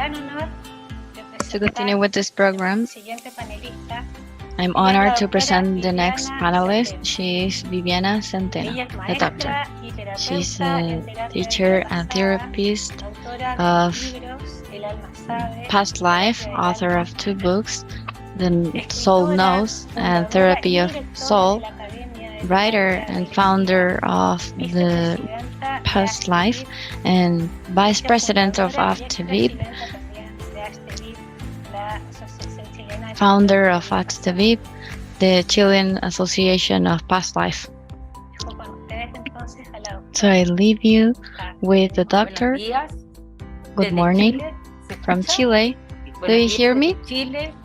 To continue with this program, I'm honored to present the next panelist. She is Viviana Zenteno, the doctor. She's a teacher and therapist of past life, author of 2 books, The Soul Knows and Therapy of Soul, writer and founder of the Past Life, and vice president of AFTVIP, founder of AFTVIP, the Chilean Association of Past Life. So I leave you with the doctor. Good morning from Chile. Do you hear me?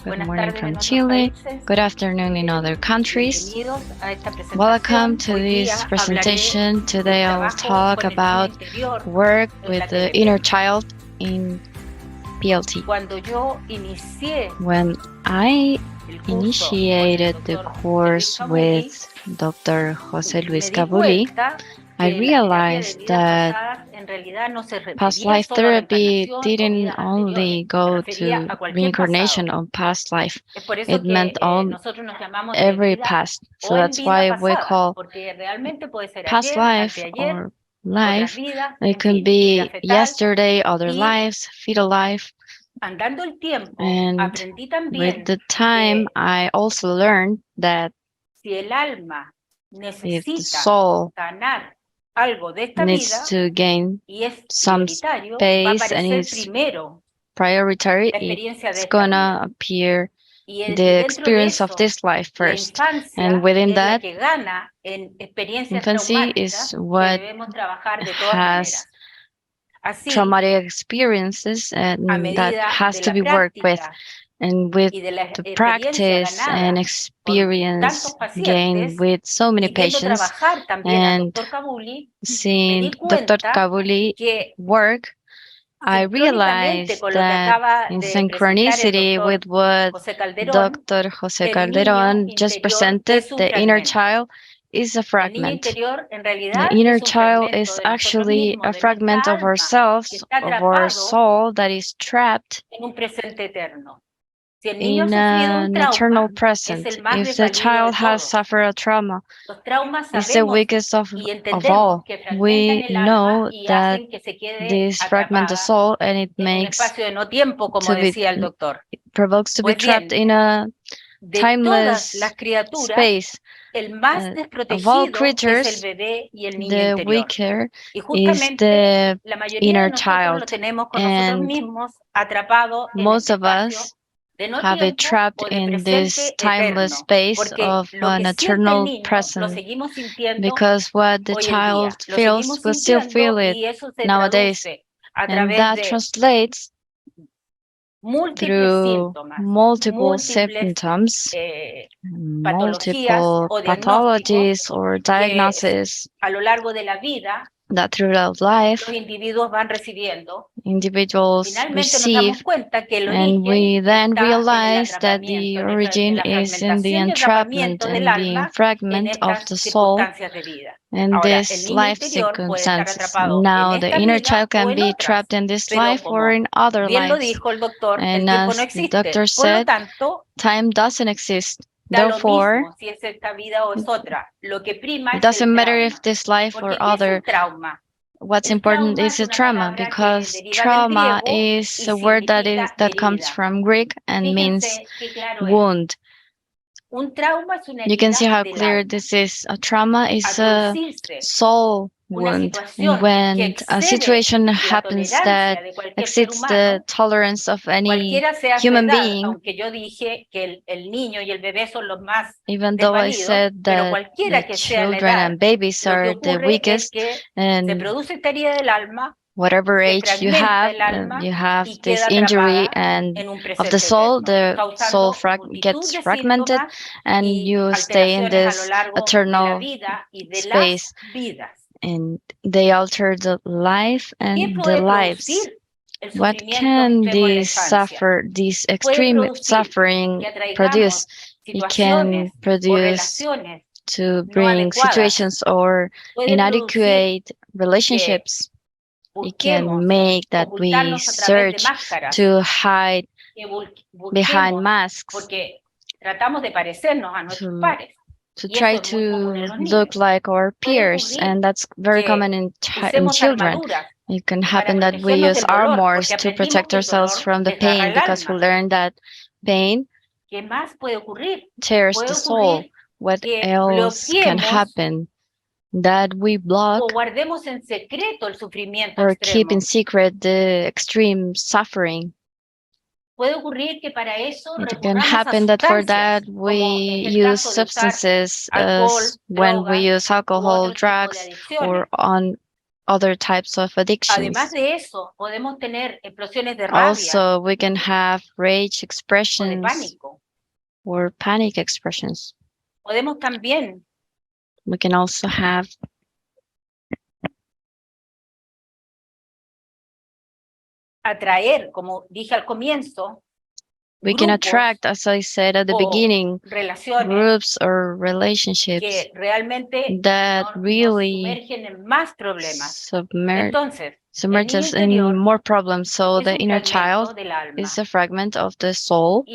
Good morning from Chile. Good afternoon in other countries. Welcome to this presentation. Today I'll talk about work with the inner child in PLT. When I initiated the course with Dr. José Luis Cabuli, I realized that past life therapy didn't only go to reincarnation of past life. It meant every past. So that's why we call past life or life. It could be yesterday, other lives, fetal life. And with the time, I also learned that if the soul needs to gain some space and is priority, it's gonna appear the experience of this life first. And within that, infancy is what has traumatic experiences and that has to be worked with. And with the practice and experience gained with so many patients and seeing Dr. Cabuli work, I realized that in synchronicity with what Dr. José Calderón just presented, the inner child is a fragment. The inner child is actually a fragment of ourselves, of our soul that is trapped in an eternal present. If the child has suffered a trauma, it's the weakest of all. We know that this fragment of soul, and it provokes to be trapped in a timeless space. Of all creatures, the weaker is the inner child, and most of us have it trapped in this timeless space of an eternal present, because what the child feels, we still feel it nowadays, and that translates through multiple symptoms, multiple pathologies or diagnoses that throughout life individuals receive, and we then realize that the origin is in the entrapment and the fragment of the soul in this life circumstances. Now the inner child can be trapped in this life or in other lives, and as the doctor said, time doesn't exist. Therefore, it doesn't matter if this life or other. What's important is the trauma, because trauma is a word that comes from Greek and means wound. You can see how clear this is. A trauma is a soul wound. When a situation happens that exceeds the tolerance of any human being, even though I said that the children and babies are the weakest, and whatever age you have this injury and of the soul gets fragmented, and you stay in this eternal space, and they alter the life and the lives. What can this extreme suffering produce? It can produce to bring situations or inadequate relationships it can make that we search to hide behind masks, to try to look like our peers, and that's very common in children. It can happen that we use armors to protect ourselves from the pain because we learned that pain tears the soul. What else can happen? That we block or keep in secret the extreme suffering. It can happen that for that we use substances as when we use alcohol, drugs, or on other types of addictions. Also, we can have rage expressions or panic expressions. We can also have we can attract, as I said at the beginning, groups or relationships that really submerge us in more problems. So the inner child is a fragment of the soul,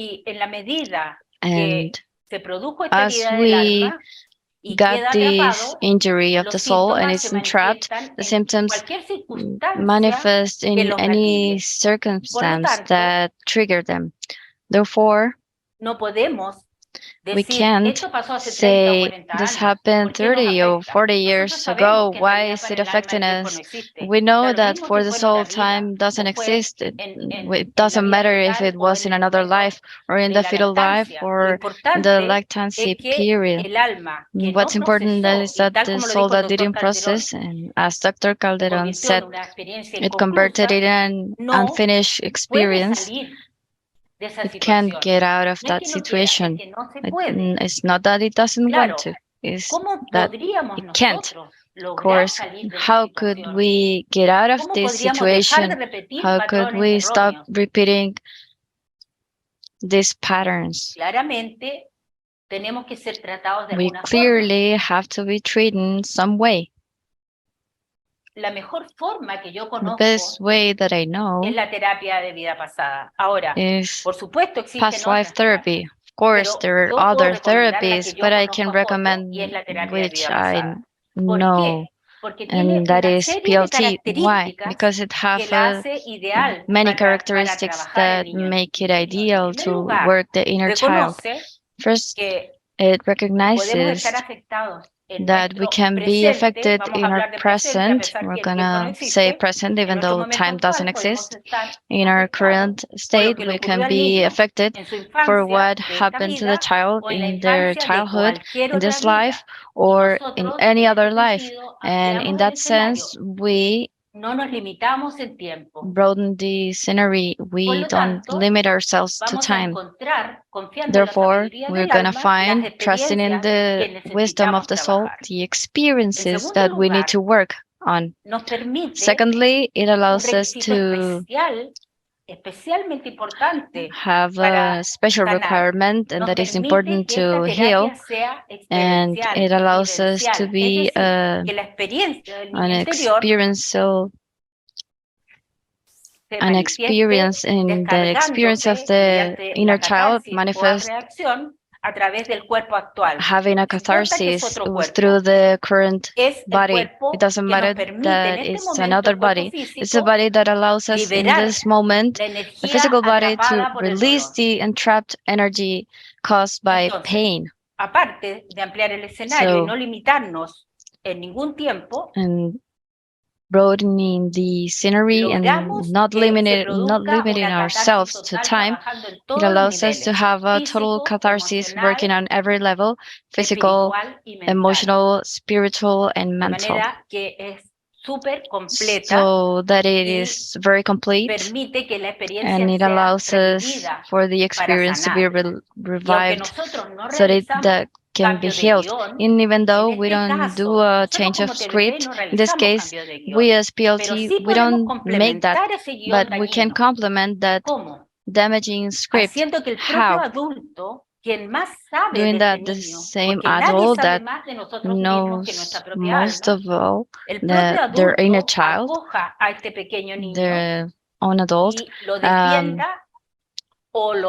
and as we got this injury of the soul and it's entrapped, the symptoms manifest in any circumstance that trigger them. Therefore, we can't say this happened 30 or 40 years ago. Why is it affecting us? We know that for the soul, time doesn't exist. It doesn't matter if it was in another life or in the fetal life or the lactancy period. What's important is that the soul that didn't process, and as Dr. Calderon said, it converted it in an unfinished experience. It can't get out of that situation. It's not that it doesn't want to, it's that it can't. Of course, how could we get out of this situation? How could we stop repeating these patterns? We clearly have to be treated in some way. The best way that I know is past life therapy. Of course, there are other therapies, but I can recommend which I know, and that is PLT. Why? Because it has many characteristics that make it ideal to work the inner child. First, it recognizes that we can be affected in our present. We're gonna say present even though time doesn't exist. In our current state, we can be affected for what happened to the child in their childhood, in this life, or in any other life. And in that sense, we broaden the scenery. We don't limit ourselves to time. Therefore, we're going to find, trusting in the wisdom of the soul, the experiences that we need to work on. Secondly, it allows us to have a special requirement, and that is important to heal, and it allows us to be an experience in the experience of the inner child manifest having a catharsis through the current body. It doesn't matter that it's another body. It's a body that allows us in this moment, the physical body, to release the entrapped energy caused by pain. And broadening the scenery and not limiting ourselves to time, it allows us to have a total catharsis working on every level: physical, emotional, spiritual, and mental. So that it is very complete, and it allows us for the experience to be revived so that can be healed. And even though we don't do a change of script, in this case, we as PLT, we don't make that, but we can complement that damaging script. How? doing that the same adult that knows most of all their inner child, their own adult,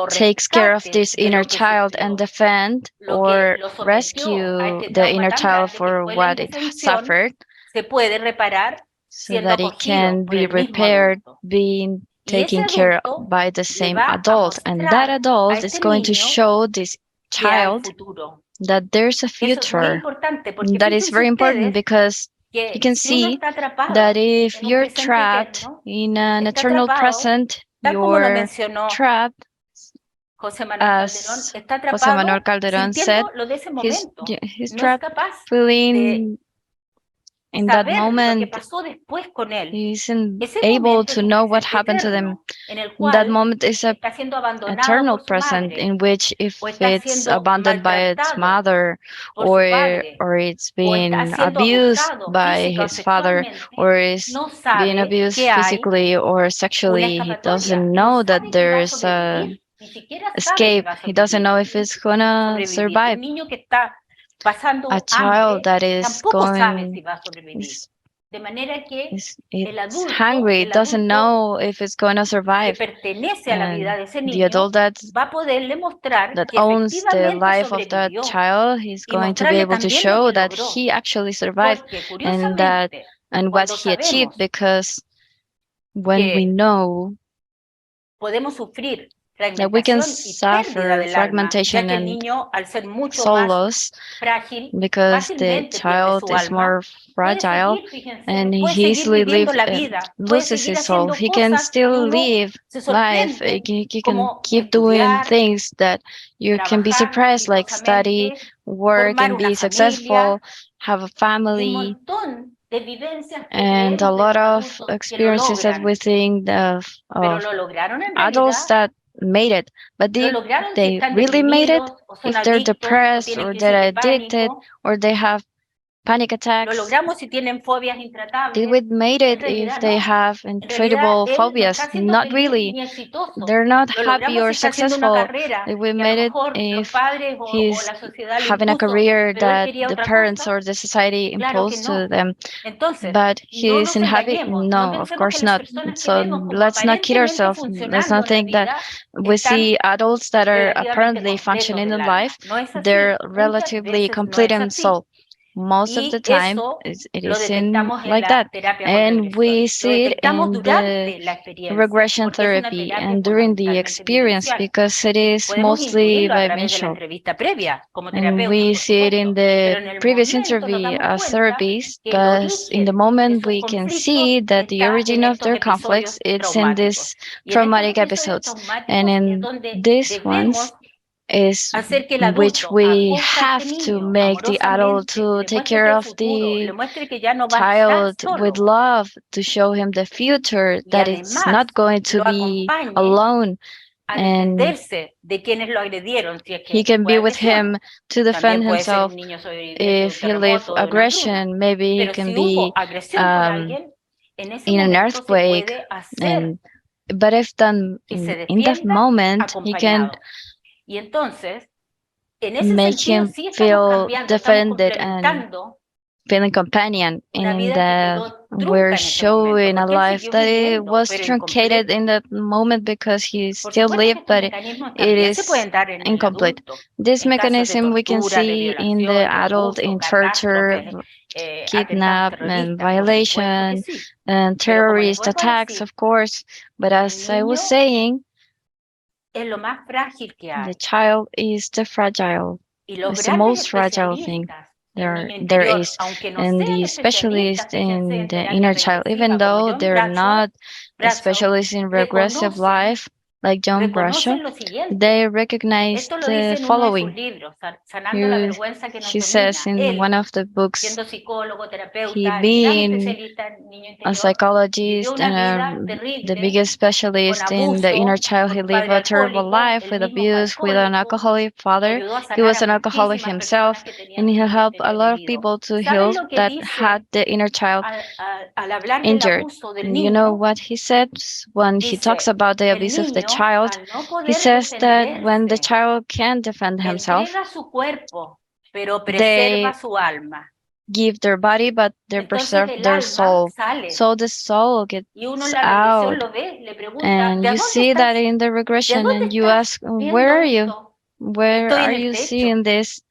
takes care of this inner child and defend or rescue the inner child for what it suffered, so that it can be repaired, being taken care of by the same adult. And that adult is going to show this child that there's a future. That is very important, because you can see that if you're trapped in an eternal present, you're trapped, as José Manuel Calderón said, he's trapped feeling in that moment. He isn't able to know what happened to them. That moment is a eternal present, in which if it's abandoned by its mother, or it's being abused by his father, or is being abused physically or sexually, he doesn't know that there's a escape. He doesn't know if it's gonna survive. A child that is going it's hungry, it doesn't know if it's going to survive. And the adult that owns the life of that child, he's going to be able to show that he actually survived and what he achieved, because when we know that we can suffer fragmentation and soul loss, because the child is more fragile and he easily loses his soul. He can still live life. He can keep doing things that you can be surprised, like study, work, and be successful, have a family, and a lot of experiences that we think of adults that made it. But did they really made it? If they're depressed, or they're addicted, or they have panic attacks, did we made it if they have intreatable phobias? Not really. They're not happy or successful. Did we made it if he's having a career that the parents or the society imposed to them, but he isn't happy? No, of course not. So let's not kid ourselves. Let's not think that we see adults that are apparently functioning in life, they're relatively complete in soul. Most of the time, it isn't like that. And we see it in the regression therapy and during the experience, because it is mostly vivencial. And we see it in the previous interview as therapies, but in the moment we can see that the origin of their conflicts, it's in these traumatic episodes. And in these ones, is which we have to make the adult to take care of the child with love, to show him the future, that it's not going to be alone, and he can be with him to defend himself. If he lives aggression, maybe he can be in an earthquake, but if done in that moment, he can make him feel defended and feeling companion, in that we're showing a life that it was truncated in that moment because he still lived, but it is incomplete. This mechanism we can see in the adult in torture, kidnap and violation, and terrorist attacks, of course. But as I was saying, the child is the fragile. It's the most fragile thing there is. And the specialist in the inner child, even though they're not a specialist in regressive life like John Bradshaw, they recognize the following. He says in one of the books, he being a psychologist and the biggest specialist in the inner child, he lived a terrible life with abuse, with an alcoholic father. He was an alcoholic himself, and he helped a lot of people to heal that had the inner child injured. And you know what he said when he talks about the abuse of the child, he says that when the child can't defend himself, they give their body, but they preserve their soul. So the soul gets out. And you see that in the regression, and you ask, where are you? Where are you seeing this?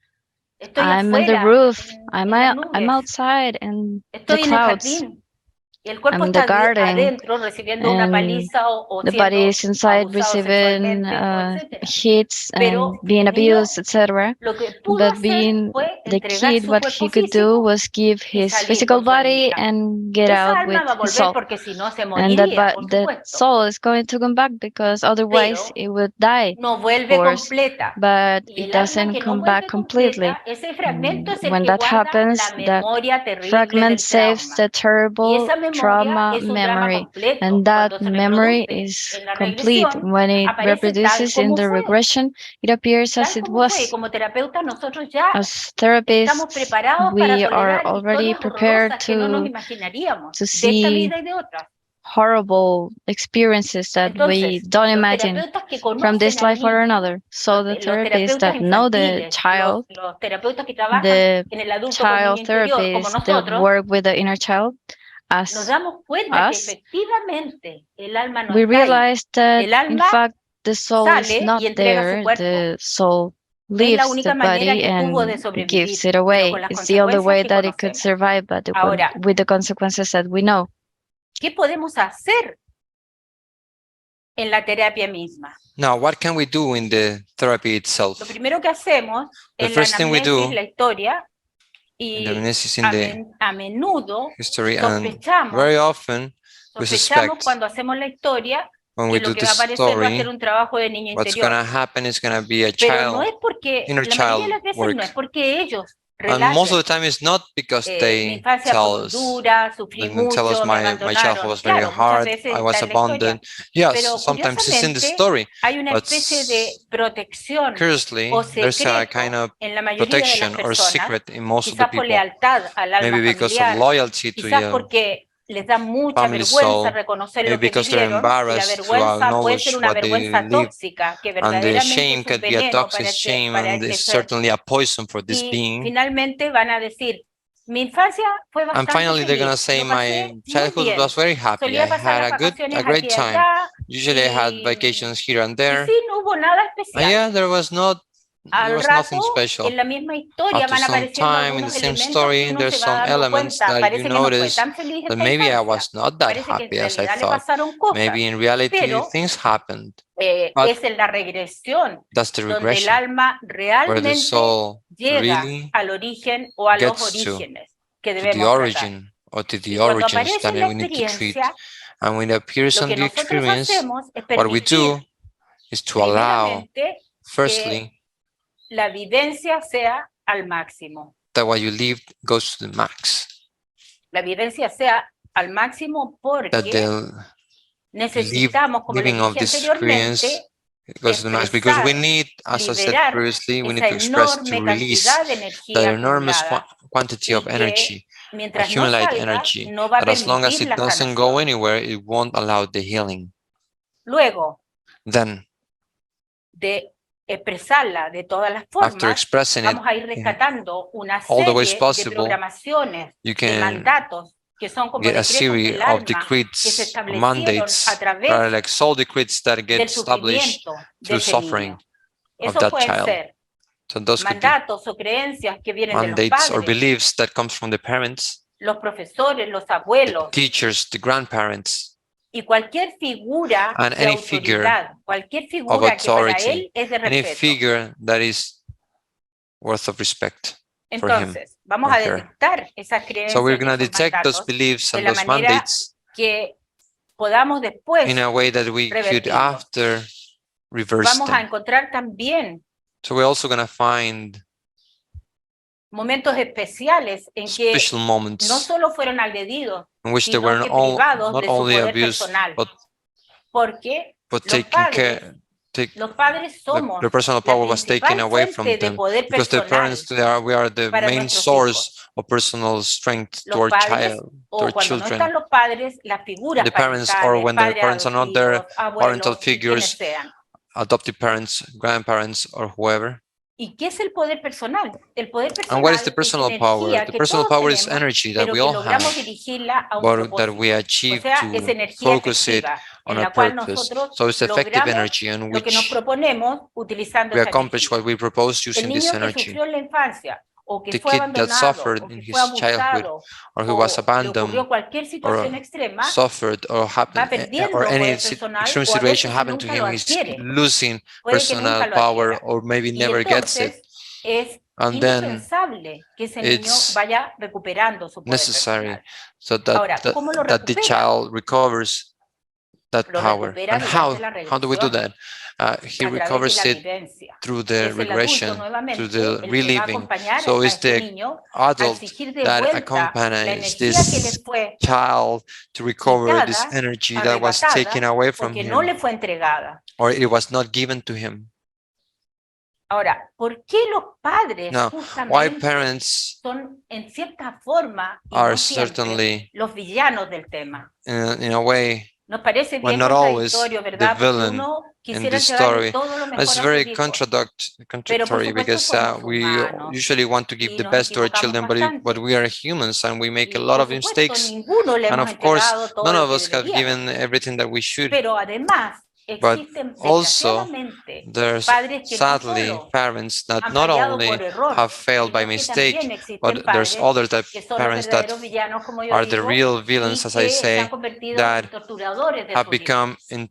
I'm in the roof. I'm outside in the clouds. I'm in the garden, and the body is inside receiving hits and being abused, etc. But being the kid, what he could do was give his physical body and get out with his soul. And that soul is going to come back because otherwise it would die, of course, but it doesn't come back completely. When that happens, that fragment saves the terrible trauma memory, and that memory is complete. When it reproduces in the regression, it appears as it was. As therapists, we are already prepared to see horrible experiences that we don't imagine from this life or another. So the therapists that know the child therapists that work with the inner child, as us, we realize that in fact the soul is not there. The soul leaves the body and gives it away. It's the only way that it could survive, but with the consequences that we know. ¿Qué podemos hacer en la terapia misma? Now, what can we do in the therapy itself? Lo primero que hacemos en la anamnesis, la historia, y a menudo sospechamos cuando hacemos la historia que lo que va a aparecer va a ser un trabajo de niño interior. Pero no es porque, la mayoría de las veces no es porque ellos and most of the time it's not because they tell us, my childhood was very hard, I was abandoned. Yes, sometimes it's in the story, but curiously there's a kind of protection or secret in most of the people, maybe because of loyalty to your family soul, maybe because they're embarrassed to acknowledge what they live, and the shame can be a toxic shame, and it's certainly a poison for this being. And finally, they're gonna say, my childhood was very happy. I had a great time. Usually, I had vacations here and there. And yeah, there was nothing special. After some time in the same story, there's some elements that you notice that maybe I was not that happy as I thought. Maybe in reality things happened. But that's the regression, where the soul really gets to the origin or to the origins that we need to treat. And when it appears on the experience, what we do is to allow, firstly, la vivencia sea al máximo. That what you live goes to the max. La vivencia sea al máximo porque necesitamos, como les dije anteriormente, goes to the max because we need, as I said previously, we need to express, to release that enormous quantity of energy, accumulate energy, that as long as it doesn't go anywhere, it won't allow the healing. Luego, then, expresarla de todas las formas, vamos a ir rescatando una serie de programaciones, de mandatos que son como decretos del alma que se establecieron a través like soul decrees that get established through suffering of that child. So those mandatos o creencias que vienen de los mandates or padres, beliefs that comes from the parents, los profesores, los abuelos, the teachers, the grandparents, y cualquier figura de autoridad, cualquier figura que para él es de respeto. Any figure that is worth of respect for him. Entonces, vamos a detectar esas creencias, so we're going to detect those beliefs and those mandates que podamos después in a way that we could after reverse vamos a encontrar también so we're also going to find momentos especiales en que no solo fueron agredidos, in which they sino were que privados not de su only poder abused, personal. but Porque los taking padres care, their personal power was taken away from them, because the parents we are the main source of personal strength to our children. The parents, or when the parents are not there, parental figures, adoptive parents, grandparents, or whoever. ¿Y qué es el poder personal? El poder And what is personal the personal es power? energía The que personal todos power is tenemos, energy that pero we que all logramos have, dirigirla a un but that propósito. we O achieve sea, es to energía focus it efectiva, on en our la cual purpose. nosotros So it's effective logramos energy in lo que nos which proponemos utilizando we esta accomplish energía. what we propose El using this niño que energy. sufrió en la infancia, o que The fue kid that abandonado, suffered o in que fue his childhood, abusado, or who was o le abandoned, ocurrió cualquier situación or extrema, suffered, or va happened, perdiendo or any poder personal, extreme o a situation veces happened to nunca lo him, he's adquiere. losing Puede que nunca personal lo power, adquiera. or maybe Y never gets it. entonces es And then indispensable que ese niño it's vaya recuperando su poder necessary personal. so that, Ahora, ¿cómo lo that the recupera? child recovers that Lo power. recupera And durante la how do we do regresión, that? He a través de recovers la it vivencia. through the Es el regression, adulto nuevamente through the el que va a reliving. acompañar So a it's este the niño a adult exigir de that vuelta la accompanies energía que le this fue child to recover this quitada, energy that was taken arrebatada, away from porque no him, le fue entregada. or it was not given to him. Ahora, ¿por qué los padres Now, why justamente parents son en cierta forma y are no siempre certainly, los villanos del tema? in a way, Nos parece well, bien not always contradictorio, the ¿verdad? Porque villain uno in quisiera this entregarle story. todo lo mejor It's a very sus hijos, pero por contradictory, supuesto because somos we humanos usually want to give y the nos best to our equivocamos children, but bastante. we are humans and we make a Y lot por of supuesto mistakes. ninguno le And hemos of course, entregado todo none lo of que us have deberíamos. given everything that we should. Pero además But existen also, desgraciadamente there's padres que no sadly solo parents that han not fallado only por error, have failed by sino que mistake, también existen but there's padres other type que son los parents that verdaderos villanos, como yo are the digo, real villains, y as I que se han say, convertido that en torturadores de have sus hijos. become in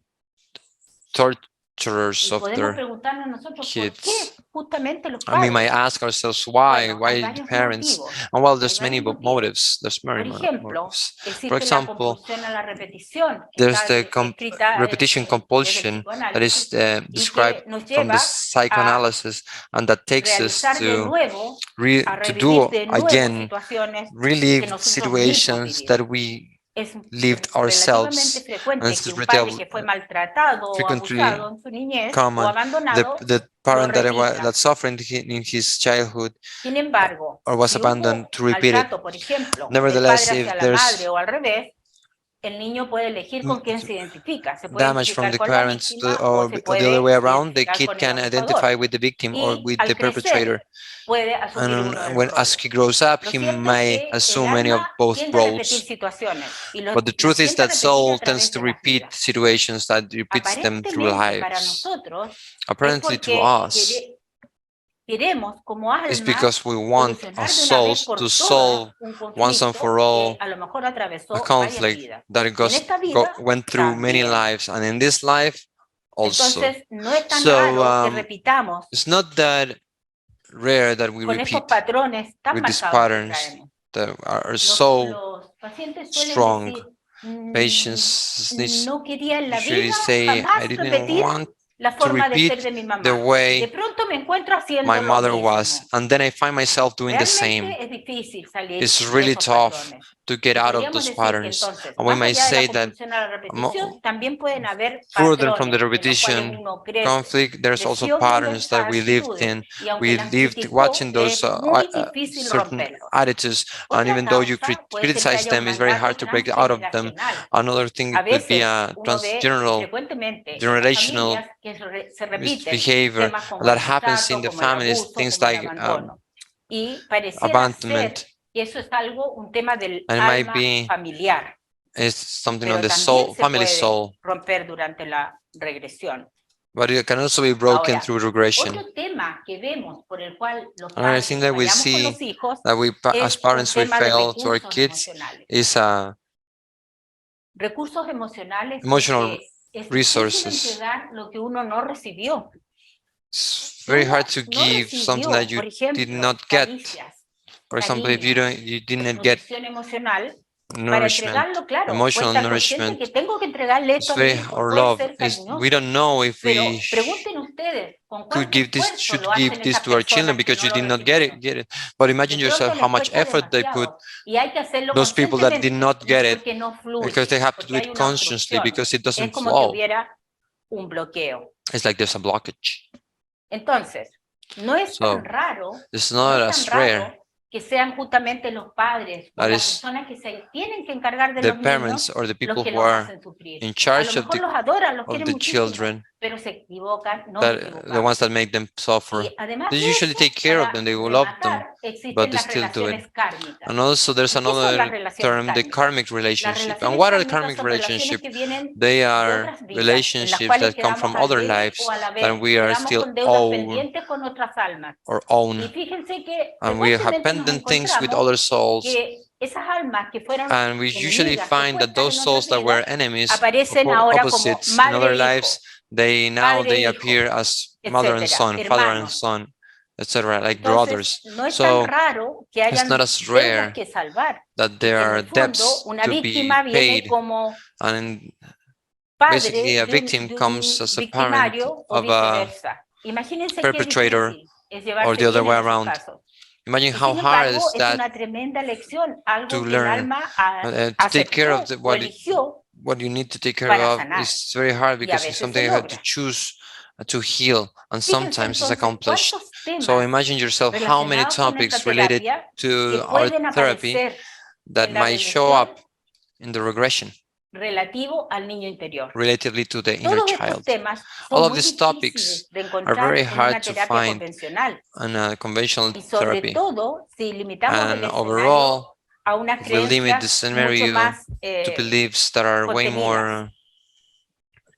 torturers Y of podemos their preguntarnos nosotros por qué kids. justamente los And we might padres. ask ourselves Bueno, hay why varios parents, motivos. and well, Hay there's many varios motivos. motives, there's many Por ejemplo, motives. For existe la example, compulsión a la repetición, que there's está the escrita repetition desde el compulsion that is psicoanálisis y described que nos from the lleva a psychoanalysis, and that takes us realizar de to nuevo, a to revivir do de nuevo again situaciones que relive nosotros mismos situations vivimos. that we Es lived relativamente ourselves, and frecuente it's que un padre que fue maltratado o frequently abusado en su niñez o common abandonado the lo parent repita. that suffered in his childhood Sin embargo, or was si abandoned hubo to repeat it. maltrato, por ejemplo, del Nevertheless, padre if hacia la madre there's o al revés, el niño puede elegir con quién se identifica. Se puede damage from identificar the con la parents víctima or o se the other puede way around, the identificar kid con el can abusador. identify with the victim or Y with the al perpetrator. crecer puede asumir uno de And los as roles. he grows up, Lo he cierto es may que el assume any of alma both tiende a repetir roles. situaciones y lo But the truth is tiende a that repetir soul a través tends to de las repeat vidas. situations that repeats them through Aparentemente para lives. nosotros es Apparently to porque us, queremos como it's almas because we want solucionar as de una vez souls por to todas solve un once and conflicto for all que a lo mejor a atravesó varias conflict vidas. that Y en esta vida went through many también. lives, and in this life also. Entonces no es tan So raro que repitamos it's not that rare that we con estos repeat patrones tan with these marcados que patterns traemos. that are so Los pacientes suelen strong. decir, Patients no quería en la usually vida say, I jamás didn't repetir want la to forma de ser repeat de mi the mamá. De way pronto me encuentro haciendo my lo mother mismo. was, and then I find myself doing the same. Realmente es difícil salir It's de really esos tough patrones. to get Y out of podríamos those decir que patterns. entonces, And we más might allá de la say that compulsión a la repetición, también pueden haber further from the patrones en los cuales repetition uno crece. conflict, there's also Creció viendo patterns estas that we lived actitudes in. y aunque We las lived criticó, watching those es muy difícil certain romperlos. attitudes, and Otra even though you causa puede ser que criticize haya un them, it's very mandato hard to break out of them. transgeneracional. Another thing A could be veces a uno ve generational frecuentemente en las familias que se repiten behavior temas como that el happens in maltrato, the como el families, abuso, things como el like abandono. Y pareciera abandonment, ser que eso es algo, un tema del and it might alma be familiar, it's something on pero the también soul, se family puede soul, romper durante la regresión. but it can also be broken Ahora, through regression. otro tema que vemos por el cual los Another padres thing that we fallamos con see los hijos that we, as es un parents, we tema de fail to our recursos kids emocionales. is Recursos emocionales emotional porque es difícil resources. entregar lo que uno no recibió. It's very hard to No give something that you por ejemplo, did not get. caricias, For example, if you didn't get nutrición emocional, para nourishment, entregarlo, claro, puede emotional estar consciente nourishment, que tengo que entregarle it's esto a mi very, hijo, or puede love. ser We cariñoso, don't know if pero we pregunten ustedes con could cuánto give this, esfuerzo should lo give hacen this esas to our children personas que because no you lo did not recibieron. get it. But De imagine pronto yourself les how much cuesta effort they put. demasiado y hay que hacerlo Those people that did conscientemente, not get it, porque no fluye, because they have to do porque hay it una consciously obstrucción. because it Es doesn't como que flow. hubiera un bloqueo. It's like there's a blockage. Entonces, no es tan raro, it's not as rare que sean justamente los padres o that las is personas que se tienen que encargar de the los parents niños or the people los que who los are hacen sufrir. in A lo charge of mejor los adoran, los the quieren muchísimo, children, pero se equivocan, nos that the equivocamos. ones that make them suffer. Y además They de usually eso, take care of para them, they will love them, rematar, existen but they las still do it. relaciones kármicas. And also there's ¿Y qué son las another relaciones term, the kármicas? karmic Las relationship. And relaciones what are the kármicas karmic son relaciones relationships? que vienen They de are otras vidas, en las relationships cuales that come quedamos from al other debe lives o a la that vez, we are quedamos still con deudas owe pendientes con otras almas. or own. Y fíjense que And we have frecuentemente nos pendant things with other encontramos souls. que esas almas que fueron And we usually enemigas, find that opuestas those en souls otras that were vidas, enemies, aparecen ahora como opposites in madre other e hijo, lives, they padre e hijo, appear as mother and etcétera, son, father and hermanos. son, etc., like Entonces, brothers. no es tan So raro que it's hayan not as deudas rare que salvar. that Y there que en are el fondo debts una to be víctima viene paid, como and basically padre a de victim de comes un as a parent victimario o of a viceversa. Imagínense qué perpetrator difícil es or llevarse the other bien way en esos around. casos. Imagine Y how sin hard embargo, is es that una tremenda lección, to algo que el learn. alma To take care of aceptó o eligió what you need to take care para of sanar. is very hard Y a because it's veces something se you have to logra. choose to heal, and Fíjense sometimes it's entonces accomplished. cuántos So temas imagine yourself how many relacionados con esta topics related terapia que to our pueden therapy aparecer that en la might show regresión up in the regression relativo al niño interior. relatively to the inner Todos estos child. temas All son of muy these difíciles topics de are encontrar very en una hard to terapia find convencional. in a conventional Y sobre therapy. todo, si limitamos el And escenario overall, a unas if we limit the creencias mucho scenario más to beliefs that are way contenidas. more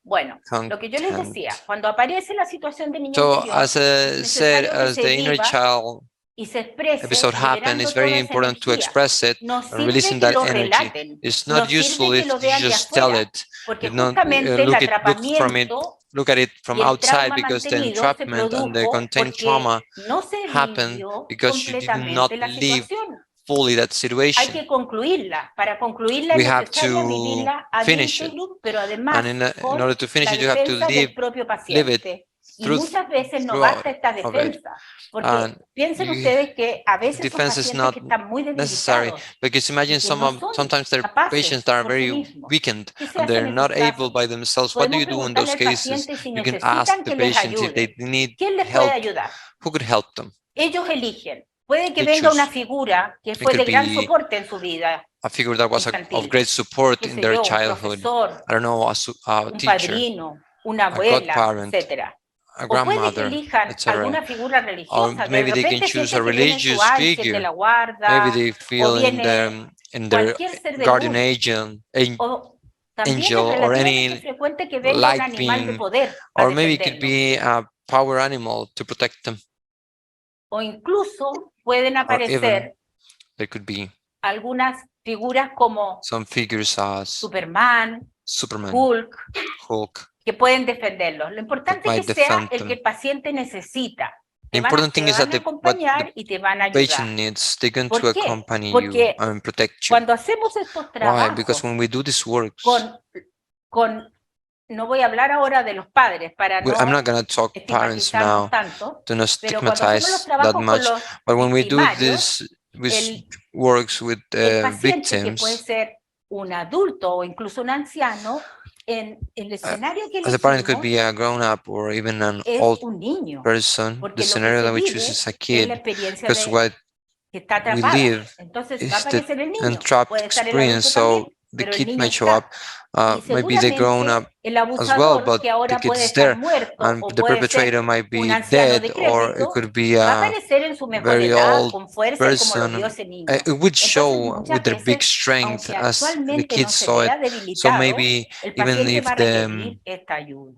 Bueno, lo que yo les content. decía, cuando aparece la situación de niño So interior, as I es said, necesario que as se the inner viva child y se exprese episode happened, it's liberando very toda esa important to energía. express it No and sirve releasing que that lo energy. relaten, It's no not useful sirve que if lo you vean de just tell afuera, it. porque If not, justamente el look from it, atrapamiento look at it from y el outside, trauma because the mantenido se entrapment and the produjo contained porque trauma no se happened vivió because you did not completamente la live situación. fully that Hay situation. que concluirla. Para concluirla We es have necesaria to vivirla ad finish it. integrum, pero además And in con order to finish la it, you have to defensa del propio live it paciente. Y through, muchas veces no throughout basta esta of it. defensa, porque And piensen you, ustedes que a veces son defense is pacientes not que están muy necessary, debilitados because y imagine que no son sometimes there are patients capaces that are por sí very mismos. weakened ¿Qué se and hace en they're esos not able casos? by themselves. What do Podemos you do in preguntarle those al cases? paciente si You can ask necesitan the que les patient if they ayude. need ¿Quién les puede help, ayudar? who could help them. Ellos eligen. Puede que They venga una choose. figura que It fue could de gran be soporte en su vida a figure that was of infantil. great support Qué in sé their yo, un childhood. profesor, I don't know, a un teacher, padrino, una a abuela, godparent, etcétera. a O puede que grandmother, elijan etc. alguna figura Or religiosa que de maybe they can repente choose a sienten que viene en su religious ángel de la figure. Maybe guarda, they o feel viene in their cualquier ser de guardian luz. angel, O también angel es or relativamente any frecuente que venga un light animal de being, poder a or maybe it could defendernos. be a power animal to protect them, O incluso pueden or even aparecer there could be algunas figuras como some figures as Superman, Superman, Hulk, que pueden defenderlos. Lo importante es might que sea defend el them. que el paciente necesita. The important thing Te is van that a what the acompañar y te van a patient ayudar. needs, they're going ¿Por to qué? accompany you Porque and protect you. cuando hacemos estos Why? Because trabajos when we do these works, no voy a hablar ahora de los padres para no I'm not going to talk parents now estigmatizarnos tanto, to not pero cuando hacemos los stigmatize that trabajos con much, los but when we do victimarios, this works with el paciente, que puede victims, ser un adulto o incluso un anciano, en el escenario que as a parent could elegimos be a grown-up or even an es old un niño, person, the porque lo que scenario se that we vive choose is a es la kid, experiencia because de what que está we atrapada. live Entonces va a is the aparecer el niño, entrapped puede estar el adulto experience, so también, the pero el kid niño might show está. up, Y maybe the grown-up seguramente el as well, abusador, but que the ahora kid puede is estar there, muerto and o the puede perpetrator ser might un be anciano dead, or it decrépito, could be va a a aparecer en su mejor very edad, old con fuerza y como lo vio person. ese niño. It would Entonces, show muchas with their big veces, strength aunque as the actualmente kids no se saw it. vea So debilitado, maybe el even paciente if va a requerir esta ayuda.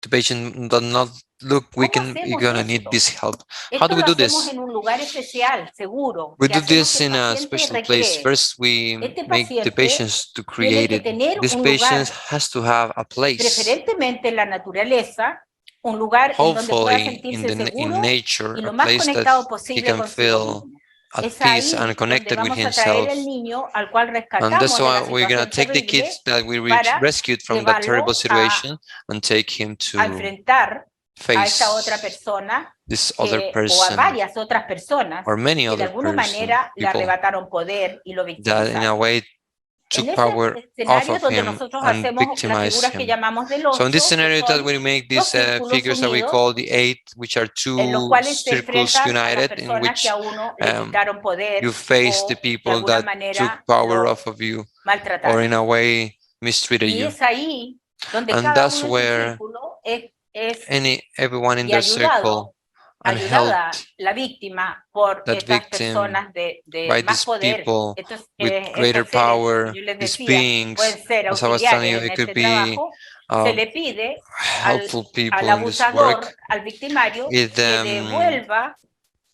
the patient does not look ¿Cómo weakened, you're hacemos gonna need esto? this help. How Esto do we lo do hacemos this? en un lugar especial, seguro, We que do hacemos this que el in a paciente special place. recree. First, we Este make the paciente patients to tiene create que it. tener This un patient lugar, has to have a place, preferentemente en la naturaleza, un lugar en donde pueda hopefully sentirse in seguro nature, y a lo más place that conectado he posible can consigo feel mismo. at Es peace ahí and donde connected with vamos a traer himself. el niño al cual And that's rescatamos de la why we're gonna situación take the terrible kids that we para rescued from that terrible llevarlo a situation and take him to enfrentar a esa otra face persona this other o a person varias otras personas or many que de other alguna manera le people arrebataron poder y lo that in a victimizaron. way took power off of him and victimized him. So in this scenario that we make these figures that we call the 8, which are two circles united, in which you face the people that took power off of you or in a way mistreated you. And that's where everyone in their circle and helped that victim by these people with greater power, these beings. As I was telling you, it could be helpful people in this work.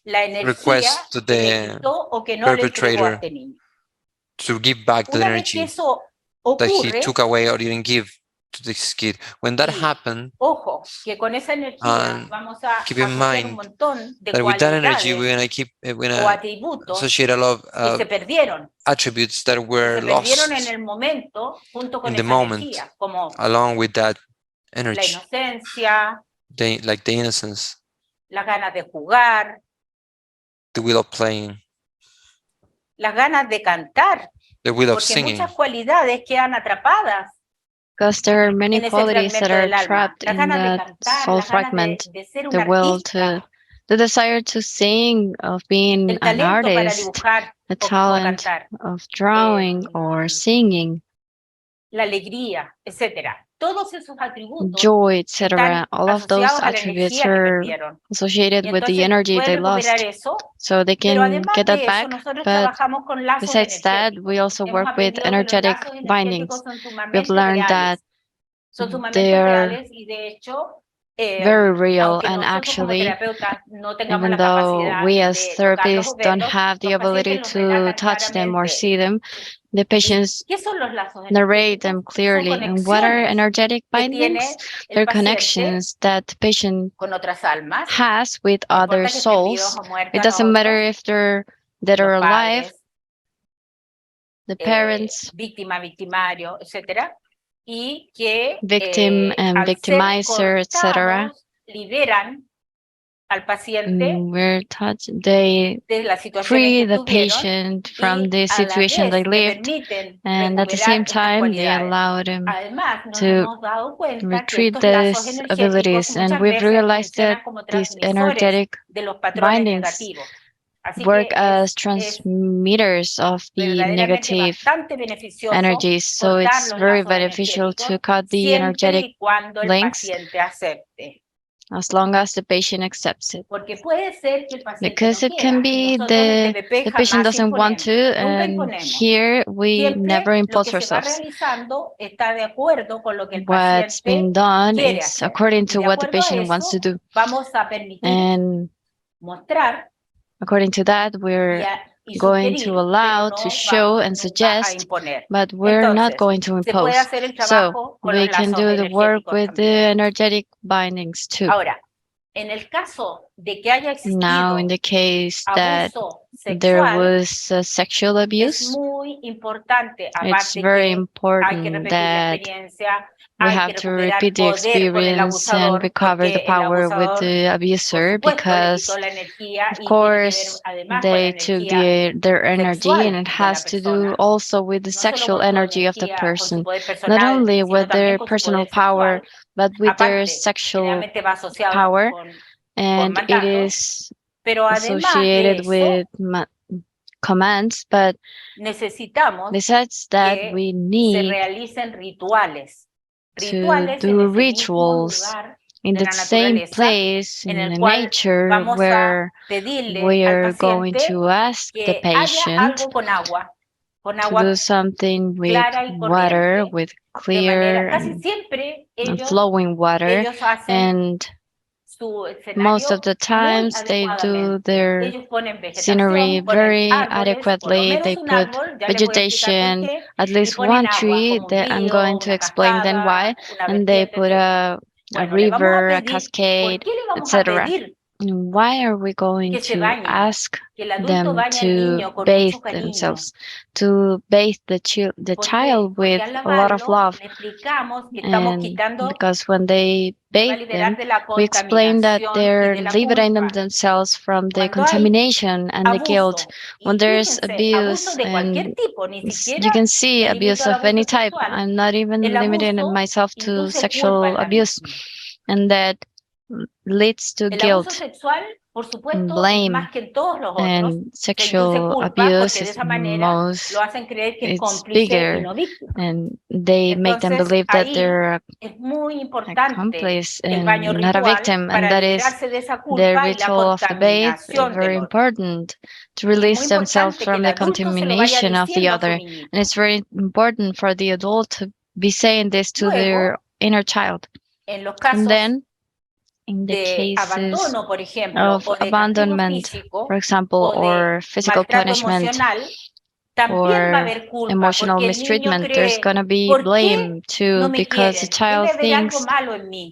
It requests to the perpetrator to give back the energy that he took away or didn't give to this kid. When that happened, and keep in mind that with that energy we're gonna associate a lot of attributes that were lost in the moment, along with that energy, like the innocence, the will of playing, the will of singing. Because there are many qualities that are trapped in that soul fragment. The will to, the desire to sing, of being an artist, the talent of drawing or singing, joy, etc. All of those attributes are associated with the energy they lost. So they can get that back, but besides that, we also work with energetic bindings. We've learned that they are very real, and actually, even though we as therapists don't have the ability to touch them or see them, the patients narrate them clearly. And what are energetic bindings? They're connections that the patient has with other souls. It doesn't matter if they're dead or alive, the parents, victim and victimizer, etc. We're touched. They free the patient from the situation they lived, and at the same time, they allow them to retrieve these abilities. And we've realized that these energetic bindings work as transmitters of the negative energies. So it's very beneficial to cut the energetic links as long as the patient accepts it. Because it can be the patient doesn't want to, and here we never impose ourselves. What's being done is according to what the patient wants to do. And according to that, we're going to allow, to show and suggest, but we're not going to impose. So we can do the work with the energetic bindings too. Now, in the case that there was sexual abuse, it's very important that we have to repeat the experience and recover the power with the abuser, because, of course, they took their energy, and it has to do also with the sexual energy of the person, not only with their personal power, but with their sexual power, and it is associated with commands, but besides that, we need to do rituals in the same place, in the nature, where we are going to ask the patient to do something with water, with clear and flowing water, and most of the times they do their scenery very adequately. They put vegetation, at least one tree, that I'm going to explain then why, and they put a river, a cascade, etc. why are we going to ask them to bathe themselves, to bathe the child with a lot of love? And because when they bathe them, we explain that they're liberating themselves from the contamination and the guilt. When there's abuse, and you can see abuse of any type, I'm not even limiting myself to sexual abuse, and that leads to guilt and blame, and sexual abuse is it's bigger, and they make them believe that they're accomplice and not a victim, and that is the ritual of the bath, very important to release themselves from the contamination of the other. And it's very important for the adult to be saying this to their inner child. And then in the cases of abandonment, for example, or physical punishment, or emotional mistreatment, there's going to be blame too, because the child thinks,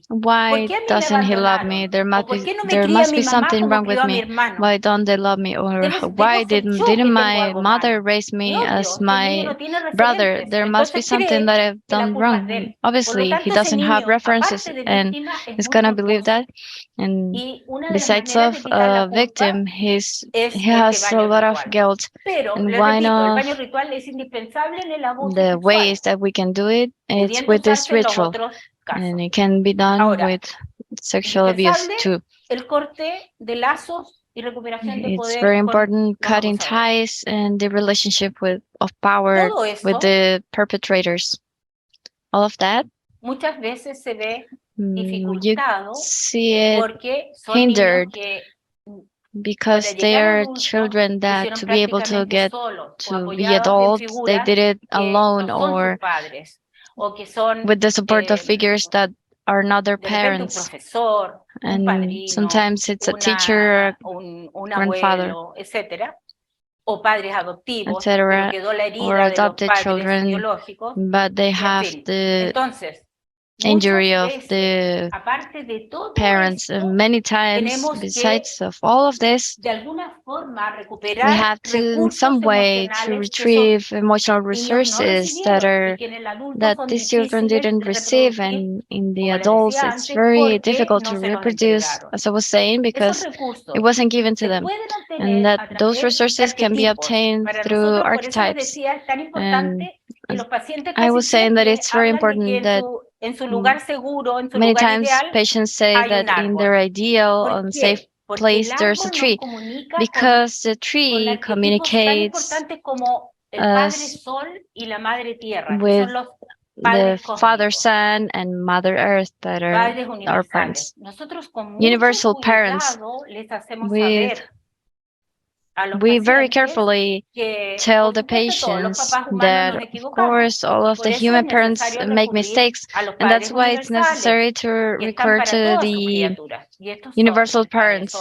why doesn't he love me? There must be something wrong with me. Why don't they love me? Or why didn't my mother raise me as my brother? There must be something that I've done wrong. Obviously, he doesn't have references, and he's gonna believe that. And besides of a victim, he has a lot of guilt. And one of the ways that we can do it is with this ritual, and it can be done with sexual abuse too. It's very important, cutting ties and the relationship of power with the perpetrators. All of that, you see it hindered because they are children that to be able to get to be adults, they did it alone or with the support of figures that are not their parents. And sometimes it's a teacher, grandfather, etc., or adopted children, but they have the injury of the parents. Many times, besides of all of this, we have to in some way to retrieve emotional resources that these children didn't receive, and in the adults it's very difficult to reproduce, as I was saying, because it wasn't given to them, and that those resources can be obtained through archetypes. And I was saying that it's very important that many times patients say that in their ideal and safe place there's a tree, because the tree communicates us with the Father Sun and Mother Earth, that are our parents, universal parents. We very carefully tell the patients that, of course, all of the human parents make mistakes, and that's why it's necessary to recur to the universal parents.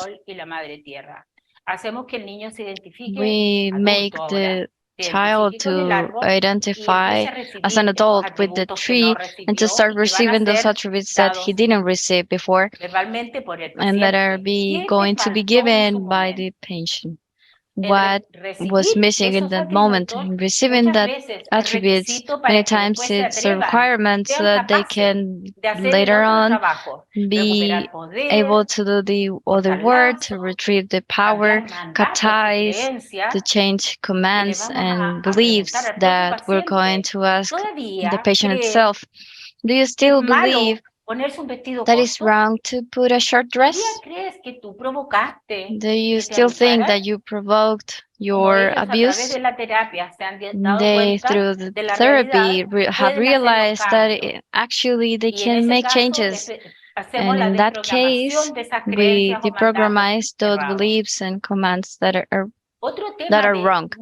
We make the child to identify as an adult with the tree and to start receiving those attributes that he didn't receive before, and that are going to be given by the patient. What was missing in that moment, in receiving that attributes, many times it's a requirement so that they can later on be able to do the other work, to retrieve the power, cut ties, to change commands and beliefs that we're going to ask the patient itself. Do you still believe that it's wrong to put a short dress? Do you still think that you provoked your abuse? They, through the therapy, have realized that actually they can make changes. And in that case, we deprogrammize those beliefs and commands that are wrong.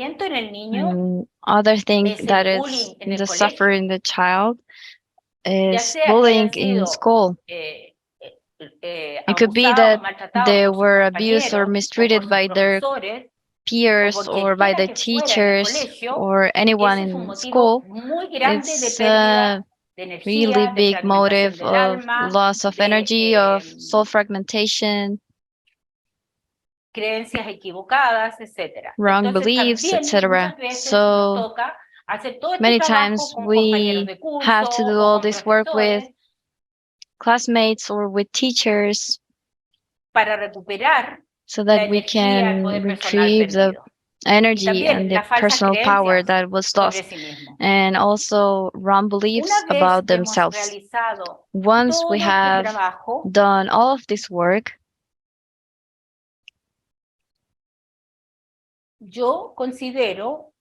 And other thing that is the suffering the child is bullying in school. It could be that they were abused or mistreated by their peers or by the teachers or anyone in school. It's a really big motive of loss of energy, of soul fragmentation, creencias equivocadas, etc. wrong beliefs, etc. So many times we have to do all this work with classmates or with teachers para recuperar so that we can retrieve the energy and the personal power that was lost, and also wrong beliefs about themselves. Once we have done all of this work,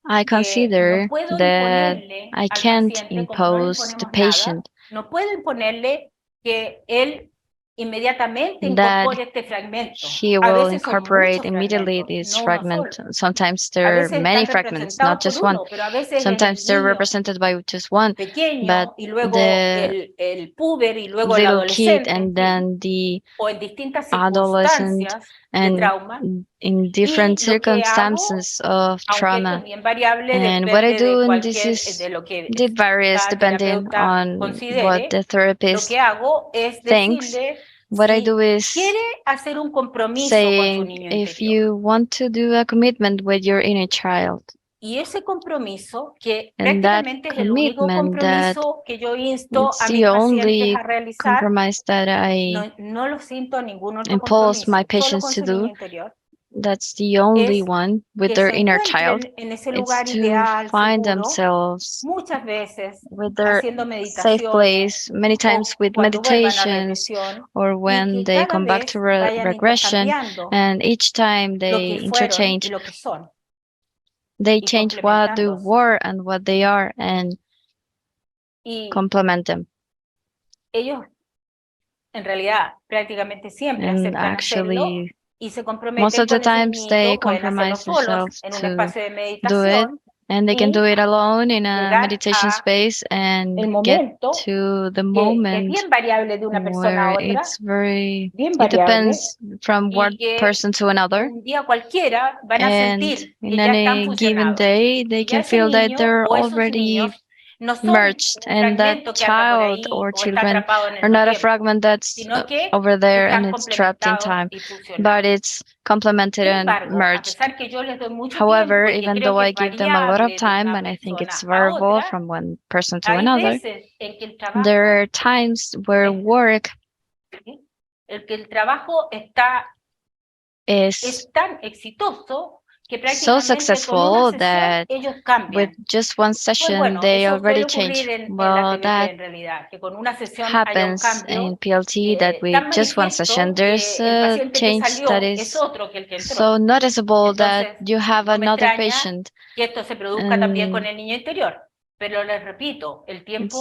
I consider that I can't impose the patient that he will incorporate immediately this fragment. Sometimes there are many fragments, not just one. Sometimes they're represented by just one, but the little kid and then the adolescent, and in different circumstances of trauma. And what I do, and this is it varies depending on what the therapist thinks. What I do is saying, if you want to do a commitment with your inner child, and that commitment that it's the only compromise that I impose my patients to do, that's the only one with their inner child. It's to find themselves with their safe place, many times with meditations or when they come back to regression, and each time they interchange, they change what they were and what they are and complement them. And actually, most of the times they compromise themselves to do it, and they can do it alone in a meditation space and get to the moment where it's it depends from one person to another, and in any given day they can feel that they're already merged, and that child or children are not a fragment that's over there and it's trapped in time, but it's complemented and merged. However, even though I give them a lot of time and I think it's variable from one person to another, there are times where work is so successful that with just one session they already change. Well, that happens in PLT, that with just one session there's a change that is so noticeable that you have another patient. It's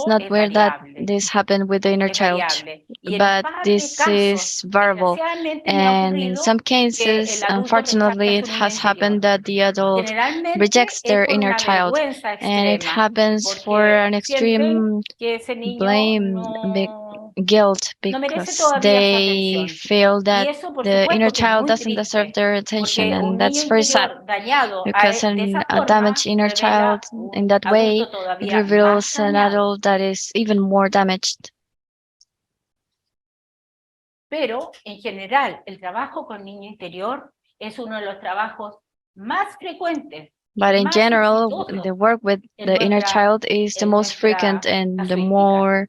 not weird that this happened with the inner child, but this is variable. And in some cases, unfortunately, it has happened that the adult rejects their inner child, and it happens for an extreme blame, guilt, because they feel that the inner child doesn't deserve their attention, and that's very sad, because a damaged inner child in that way, it reveals an adult that is even more damaged. Pero en general, el trabajo con niño interior es uno de los trabajos más frecuentes. But in general, the work with the inner child is the most frequent and the more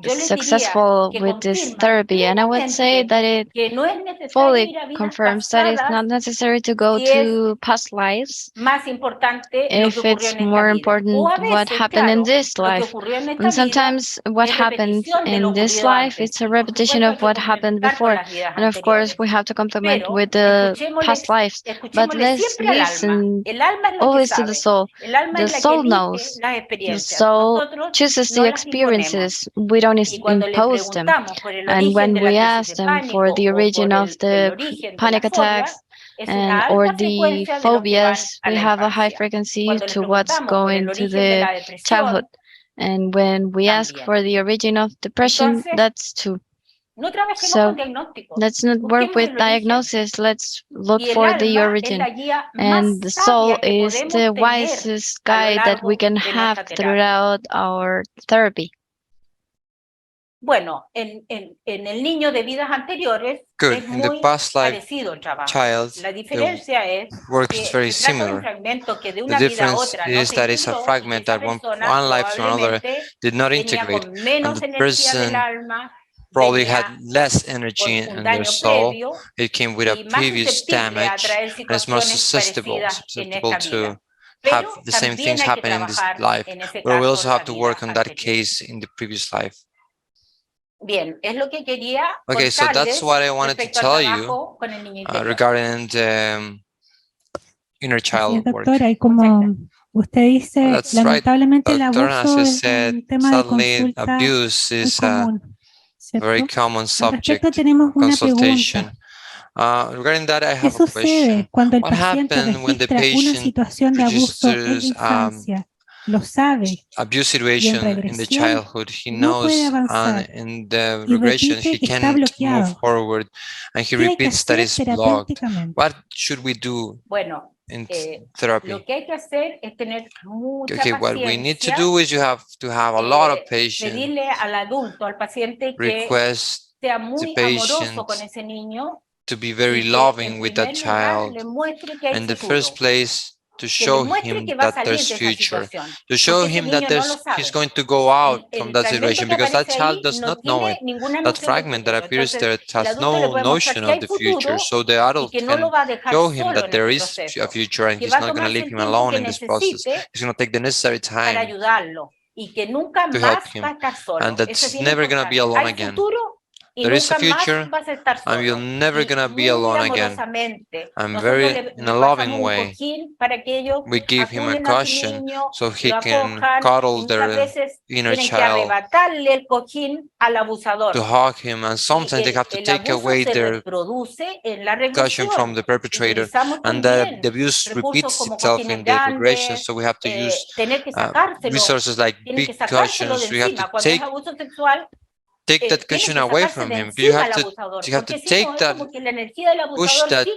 successful with this therapy. And I would say that it fully confirms that it's not necessary to go to past lives if it's more important what happened in this life. And sometimes what happened in this life, it's a repetition of what happened before. And of course, we have to complement with the past lives. But let's listen always to the soul. The soul knows. The soul chooses the experiences. We don't impose them. And when we ask them for the origin of the panic attacks or the phobias, we have a high frequency to what's going to the childhood. And when we ask for the origin of depression, that's too. So let's not work with diagnosis, let's look for the origin. And the soul is the wisest guide that we can have throughout our therapy. bueno, en el niño de vidas anteriores es muy parecido el trabajo. La diferencia es que se trata de un fragmento que de una vida a otra no se integró y que esa persona probablemente venía con menos energía del alma, probably had less energy in their soul. It came with a previous damage and is more susceptible to have the same things happen in this life. But we also have to work on that case in the previous life. Bien, es lo que quería Okay, so that's what I wanted to tell you regarding the inner child work. Doctora, y como usted dice, lamentablemente el abuso es un tema de consulta muy común. Very common subject, tenemos una consultation. Regarding that, I have a question. What happens when the patient registers abuse situation in the childhood? He knows, and in the regression, he can't move forward, and he repeats that it's blocked. What should we do in therapy? Lo que hay que hacer es tener mucha paciencia. What we need to do is you have to have a lot of patience. Pedirle al adulto, al paciente, que sea muy amoroso con ese niño, to be very loving with that child. In the first place, to show him that there's future, to show him that he's going to go out from that situation, because that child does not know it. That fragment that appears there has no notion of the future, so the adult can show him that there is a future and he's not going to leave him alone in this process. He's going to take the necessary time to help him, and that's never going to be alone again. There is a future, and you're never going to be alone again. And very, in a loving way, we give him a cushion so he can cuddle their inner child, to hug him, and sometimes they have to take away their cushion from the perpetrator, and the abuse repeats itself in the regression, so we have to use resources like big cushions. We have to take that cushion away from him. You have to take that, push that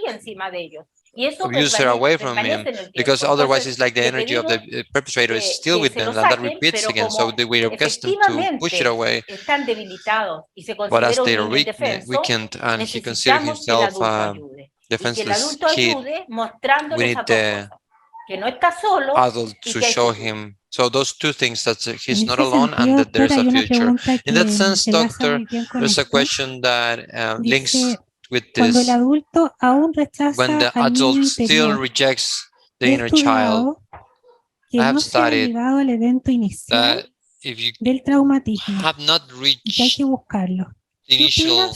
abuser away from him, because otherwise it's like the energy of the perpetrator is still with them, and that repeats again, so we're accustomed to push it away. But as they are weakened and he considers himself a defenseless kid, we need the adult to show him. So those two things, that he's not alone and that there's a future. In that sense, doctor, there's a question that links with this. When the adult still rejects the inner child, I have studied that if you have not reached the initial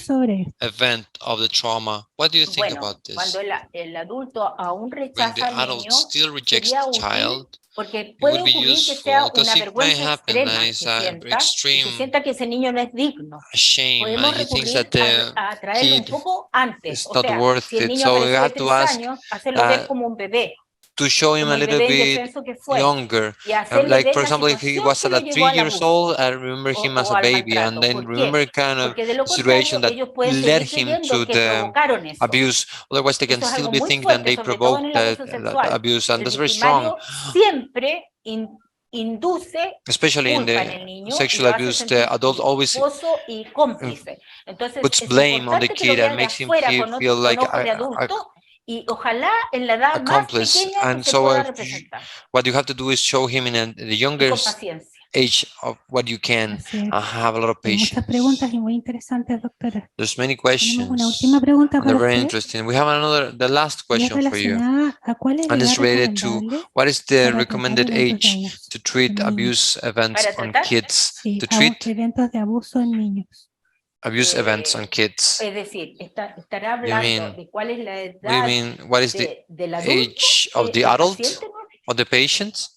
event of the trauma, what do you think about this? When the adult still rejects the child, it would be useful, because it may happen that it's an extreme shame and he thinks that the kid is not worth it. So we have to ask to show him a little bit younger. Like, for example, if he was at 3 years old, I remember him as a baby, and then remember kind of situation that led him to the abuse. Otherwise, they can still be thinking that they provoked the abuse, and that's very strong. Especially in the sexual abuse, the adult always puts blame on the kid and makes him feel like accomplice, and so what you have to do is show him in the younger age of what you can, have a lot of patience. There's many questions, and they're very interesting. We have the last question for you, and it's related to what is the recommended age to treat abuse events on kids, to treat abuse events on kids. You mean what is the age of the adult or the patient?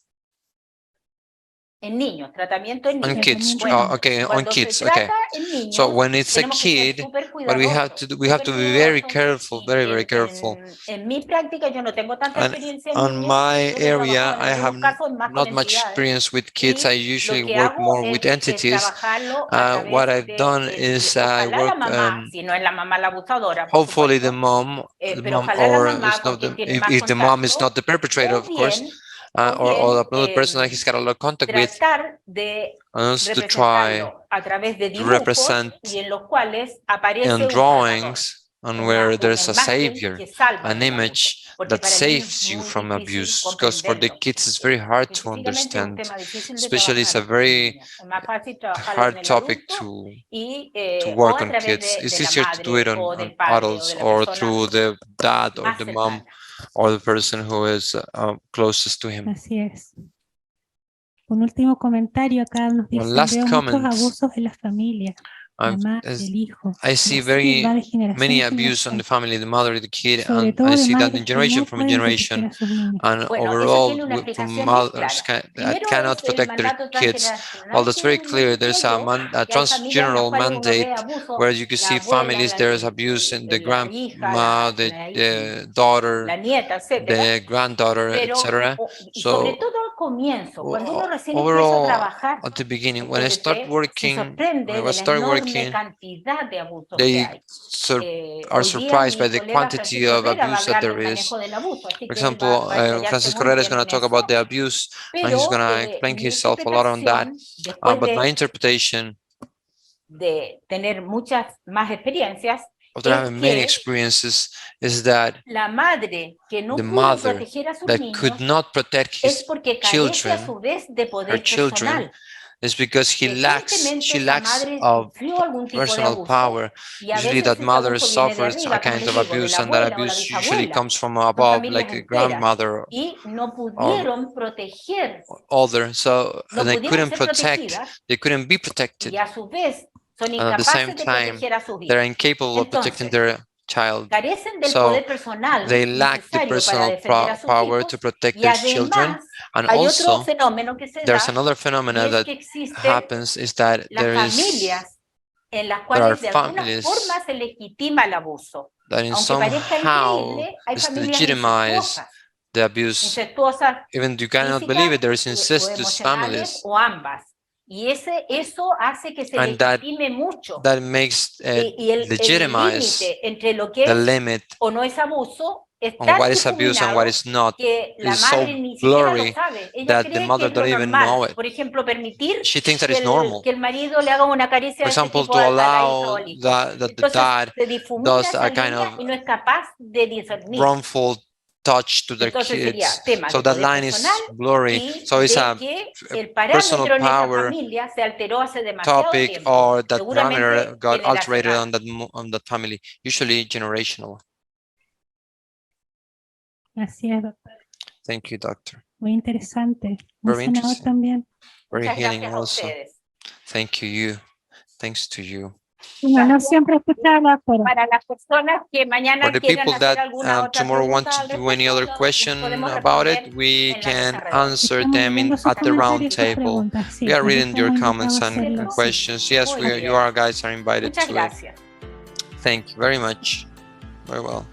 On kids. Oh, okay, on kids. Okay. So when it's a kid, what we have to do, we have to be very careful, very careful. And on my area, I have not much experience with kids. I usually work more with entities. What I've done is I work. Hopefully, the mom, or if the mom is not the perpetrator, of course. or another person that he's got a lot of contact with, and also to try to represent in drawings on where there's a savior, an image that saves you from abuse, because for the kids it's very hard to understand, especially it's a very hard topic to work on kids. It's easier to do it on adults or through the dad or the mom or the person who is closest to him. Así es. Un último comentario acá nos dicen, veo muchos abusos en la familia. I see very many abuse on the family, the mother, the kid, and I see that in generation from generation, and overall from mothers that cannot protect their kids. Well, that's very clear. There's a transgeneral mandate where you can see families, there's abuse in the grandma, the daughter, the granddaughter, etc. So overall, at the beginning, when I start working, they are surprised by the quantity of abuse that there is. For example, Francisco Herrera is going to talk about the abuse, and he's going to explain himself a lot on that. But my interpretation after having many experiences is that the mother that could not protect his children, her children, is because she lacks of personal power. Usually that mother suffers a kind of abuse, and that abuse usually comes from above, like a grandmother or older. So they couldn't protect, they couldn't be protected. And at the same time, they're incapable of protecting their child. So they lack the personal power to protect their children. And also, there's another phenomenon that happens, is that there are families that in somehow legitimize the abuse. Even you cannot believe it, there is incestuous families. And that makes legitimize the limit on what is abuse and what is not. It's so blurry that the mother don't even know it. She thinks that it's normal. For example, to allow that the dad does a kind of wrongful touch to their kids. So that line is blurry. So it's a personal power topic, or that parameter got altered on that family, usually generational. Así es, doctor. Thank you, doctor. Muy interesante. Very interesting. También. Very healing also. Thank you. Thanks to you. No siempre escucharla, pero para las personas que mañana for the people that tomorrow want to do any other question about it, we can answer them at the round table. We are reading your comments and questions. Yes, you guys are invited to it. Thank you very much. Very well.